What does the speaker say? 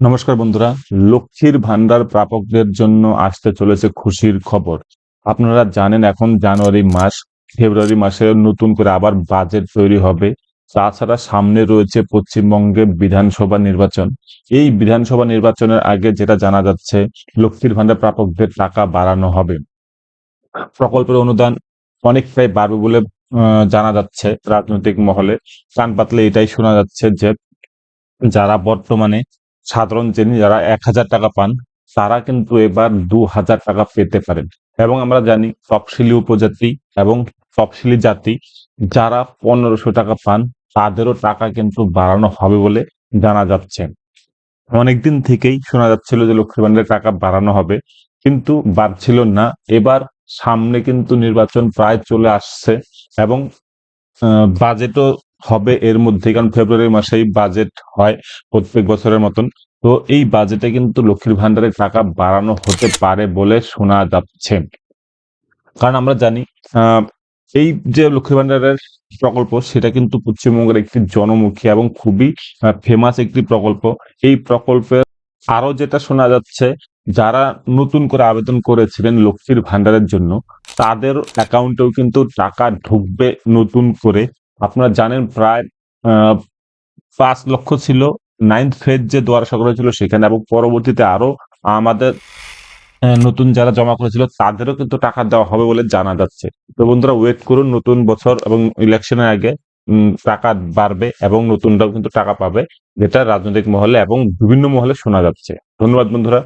নমস্কার বন্ধুরা। লক্ষ্মীর ভান্ডার প্রাপকদের জন্য আসতে চলেছে খুশির খবর। আপনারা জানেন এখন জানুয়ারি মাস, ফেব্রুয়ারি মাসে নতুন করে আবার বাজেট তৈরি হবে। তাছাড়া সামনে রয়েছে পশ্চিমবঙ্গে বিধানসভা নির্বাচন। এই বিধানসভা নির্বাচনের আগে যেটা জানা যাচ্ছে, লক্ষ্মীর ভান্ডার প্রাপকদের টাকা বাড়ানো হবে। প্রকল্পের অনুদান অনেকটাই বাড়বে বলে জানা যাচ্ছে রাজনৈতিক মহলে। কান পাতলে এটাই শোনা যাচ্ছে যে যারা বর্তমানে সাধারণ শ্রেণী যারা ১,০০০ টাকা পান, তারা কিন্তু এবার ২,০০০ টাকা পেতে পারেন। এবং আমরা জানি তফসিলি উপজাতি এবং তফসিলি জাতি যারা ১৫০০ টাকা পান, তাদেরও টাকা কিন্তু বাড়ানো হবে বলে জানা যাচ্ছে। অনেকদিন থেকেই শোনা যাচ্ছিল যে লক্ষ্মীর ভান্ডারের টাকা বাড়ানো হবে, কিন্তু বাড়ছিল না। এবার সামনে কিন্তু নির্বাচন প্রায় চলে আসছে এবং বাজেটও হবে এর মধ্যেই, কারণ ফেব্রুয়ারি মাসেই বাজেট হয় প্রত্যেক বছরের মতন। তো এই বাজেটে কিন্তু লক্ষ্মীর ভান্ডারের টাকা বাড়ানো হতে পারে বলে শোনা যাচ্ছে। কারণ আমরা জানি আহ, এই যে লক্ষ্মীর ভান্ডারের প্রকল্প, সেটা কিন্তু পশ্চিমবঙ্গের একটি জনমুখী এবং খুবই ফেমাস একটি প্রকল্প। এই প্রকল্পের আরো যেটা শোনা যাচ্ছে, যারা নতুন করে আবেদন করেছিলেন লক্ষ্মীর ভান্ডারের জন্য, তাদের অ্যাকাউন্টেও কিন্তু টাকা ঢুকবে নতুন করে। আপনারা জানেন প্রায় ৫ লক্ষ ছিল 9th ফেজ যে দুয়ারে সরকার ছিল সেখানে, এবং পরবর্তীতে আরো আমাদের নতুন যারা জমা করেছিল তাদেরও কিন্তু টাকা দেওয়া হবে বলে জানা যাচ্ছে। তো বন্ধুরা, ওয়েট করুন, নতুন বছর এবং ইলেকশনের আগে টাকা বাড়বে এবং নতুনরাও কিন্তু টাকা পাবে, যেটা রাজনৈতিক মহলে এবং বিভিন্ন মহলে শোনা যাচ্ছে। ধন্যবাদ বন্ধুরা।